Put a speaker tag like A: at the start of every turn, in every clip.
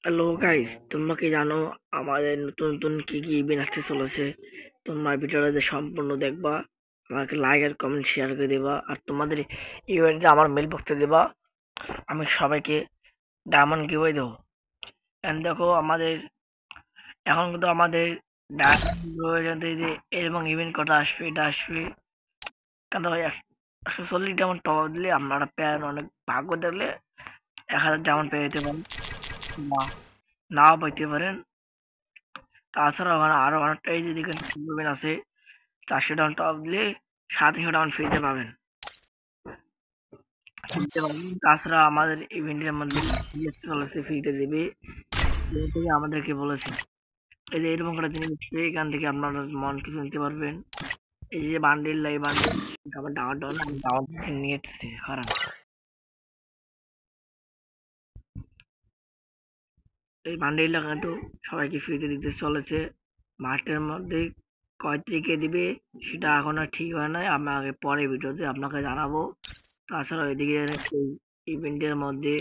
A: Hello guys, তোমরা কি জানো আমাদের নতুন নতুন কি কি ইভেন্ট আসতে চলেছে? তোমরা ভিডিওটা যে সম্পূর্ণ দেখবা, আমাকে লাইক আর কমেন্ট শেয়ার করে দেবা, আর তোমাদের ইভেন্টে আমার মেল বক্সে দেবা। আমি সবাইকে ডায়মন্ড গিভওয়ে দেবো। এন্ড দেখো আমাদের এখন কিন্তু আমাদের ডায়মন্ড যে এরকম ইভেন্ট কটা আসবে, এটা আসবে কেন 140 ডায়মন্ড টপ দিলে আপনারা প্যান অনেক ভাগ্য দেখলে 1000 ডায়মন্ড পেয়ে যেতে পারেন, বা নাও পাইতে পারেন। তাছাড়া ওখানে আরো অনেকটা এই যে দেখেন ইমপ্রুভমেন্ট আছে, 400 ডাউন টপ দিলে 700 ডাউন ফ্রিতে পাবেন। তাছাড়া আমাদের ইভেন্টের মধ্যে চলেছে ফ্রিতে দেবে, থেকে আমাদেরকে বলেছে এই যে এরকম করে জিনিস দিচ্ছে, এখান থেকে আপনারা মন কিছু নিতে পারবেন। এই যে বান্ডিল লাই বান্ডিল আমার ডাউন ডাউন ডাউন নিয়ে খারাপ। এই বান্ডিলটা কিন্তু সবাইকে ফ্রিতে দিতে চলেছে মার্চের মধ্যে। কয় তারিখে দিবে সেটা এখনো ঠিক হয় নাই, আমি আগে পরে ভিডিওতে আপনাকে জানাবো। তাছাড়া ওইদিকে এই ইভেন্টের মধ্যে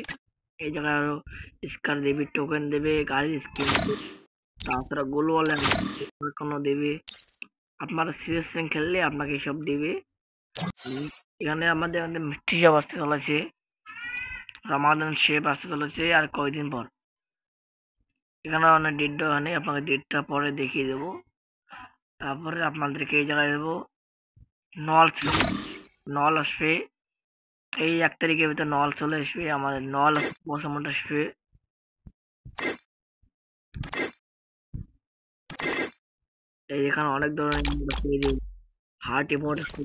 A: এই জায়গায় আরো স্কার দেবে, টোকেন দেবে, গাড়ির স্কিন দেবে, তাছাড়া গোলওয়াল কোনো দেবে। আপনারা সিরিয়াস গেম খেললে আপনাকে এসব দেবে। এখানে আমাদের মিষ্টি সব আসতে চলেছে, রমাদান শেপ আসতে চলেছে আর কয়দিন পর। এখানে অনেক ডেট দেওয়া নেই, আপনাকে ডেটটা পরে দেখিয়ে দেবো। তারপরে আপনাদেরকে এই জায়গায় দেবো নল নল আসবে এই 1 তারিখের ভিতর, নল চলে আসবে আমাদের, নল পছন্দ আসবে। এই এখানে অনেক ধরনের ইমোট আছে, এই যে হার্ট ইমোট আছে,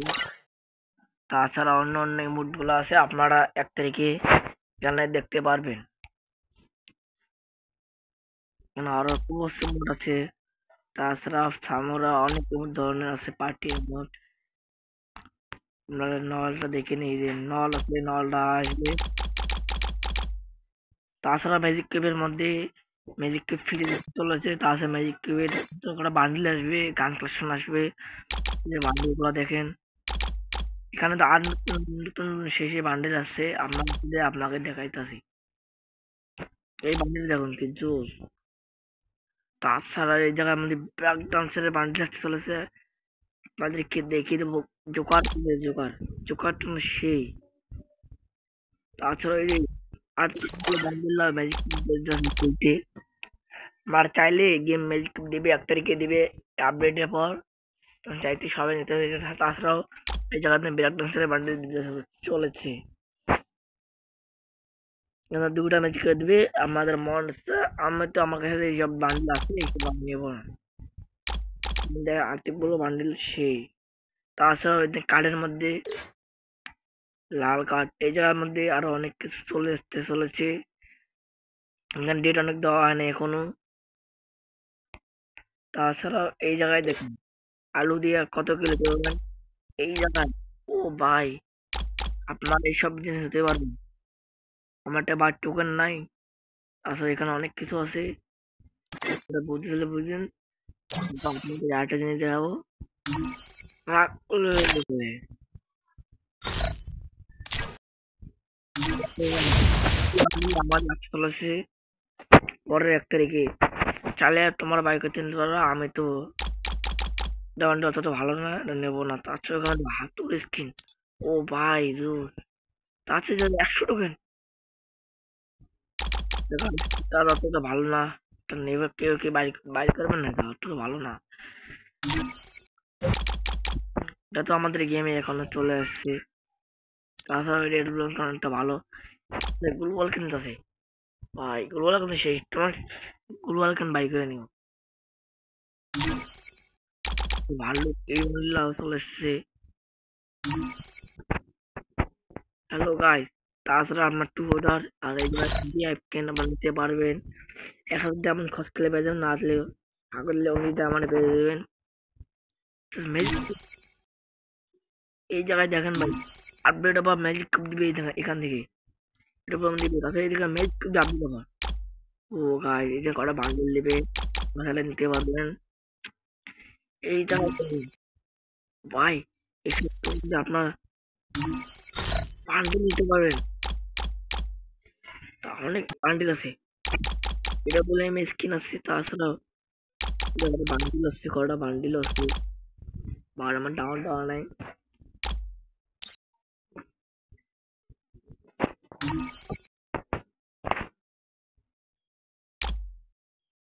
A: তাছাড়া অন্য অন্য ইমোট গুলো আছে, আপনারা 1 তারিখে এখানে দেখতে পারবেন। এখানে আরো কুবস ইমোট আছে, তাছাড়া সামোরা অনেক ধরনের আছে পার্টি ইমোট। আপনারা নলটা দেখে নিই, যে নল আছে, নলটা আসবে। তাছাড়া ম্যাজিক কিউবের মধ্যে ম্যাজিক কিউব ফ্রি চলেছে, তাছাড়া ম্যাজিক কিউবের একটা বান্ডিল আসবে, গান কালেকশন আসবে, যে বান্ডিল গুলো দেখেন। এখানে তো আর নতুন নতুন শেষে বান্ডিল আছে, আপনাকে দেখাইতাছি। এই বান্ডিল দেখুন কি জোস। তাছাড়া এই জায়গায় আমাদের ব্রেক ডান্সের বান্ডিল আসতে চলেছে, আপনাদেরকে দেখিয়ে দেবো। জোকার জোকার জোকার তো সেই। তাছাড়া এই যে আর বান্ডিল ম্যাজিক খেলতে আর চাইলে গেম ম্যাজিক দিবে, 1 তারিখে দিবে আপডেটের পর। তখন চাইতে সবাই নিতে হবে। তাছাড়াও এই জায়গাতে ব্রেক ডান্সের বান্ডিল দিতে চলেছে, দুটা ম্যাচ করে দিবে আমাদের মন হচ্ছে। আমি তো আমার কাছে এইসব বান্ডিল আছে, এইসব আমি নেবো না। আর্টিক বলবো বান্ডিল সেই। তাছাড়াও এই কার্ডের মধ্যে লাল কার্ড, এই জায়গার মধ্যে আরো অনেক কিছু চলে আসতে চলেছে। এখানে ডেট অনেক দেওয়া হয় না এখনো। তাছাড়াও এই জায়গায় দেখুন আলু দিয়ে কত কিলো করবেন এই জায়গায়। ও ভাই, আপনার এইসব জিনিস হতে পারবে, আমার একটা বার টোকেন নাই। আসলে এখানে অনেক কিছু আছে, বুঝতে হলে বুঝলেন। আপনাদের আরেকটা জিনিস দেখাবো, রাগ করলে আমার লাগতে চলেছে পরের 1 তারিখে। চাইলে তোমার বাইকে কিনতে পারো, আমি তো ডাউনটা অতটা ভালো না, এটা নেবো না। তার চেয়ে ওখানে হাতুর স্কিন, ও ভাই জোর। তার চেয়ে যদি 100 টোকেন, তার অতটা ভালো না, তা নেবে কেউ কি বাইক বাইক করবেন না, অতটা ভালো না। এটা তো আমাদের গেমে এখনো চলে আসছে। তাছাড়া রেড বুল কারণটা ভালো, গ্লোবাল কিনতেছে ভাই, গ্লোবাল কিন্তু সেই তোমার গ্লোবাল কেন বাই করে নিও ভালো। এই মূল্য চলে এসছে। হ্যালো গাইস, তাছাড়া আপনার টু অর্ডার আর এইগুলা কেন আবার নিতে পারবেন। 1000 খরচ করলে পেয়ে যাবেন, না আসলে আগলে অনিতে আমার পেয়ে যাবেন। এই জায়গায় দেখেন ভাই, আপডেট আবার ম্যাজিক কাপ দিবে এখান থেকে, এটা প্রথম দিবে। তাছাড়া এদিকে ম্যাজিক কাপ আপডেট আবার। ও গাইস, এই যে কটা বান্ডেল দিবে, তাহলে নিতে পারবেন। এই জায়গায় দেখুন ভাই, এসব যদি আপনার বান্ডেল নিতে পারবেন, তা অনেক বান্ডেল আছে। এটা বলে আমি স্কিন আসছে, তাছাড়াও বান্ডিল আসছে, কটা বান্ডিল আসছে, আর আমার ডাউন দেওয়া নাই।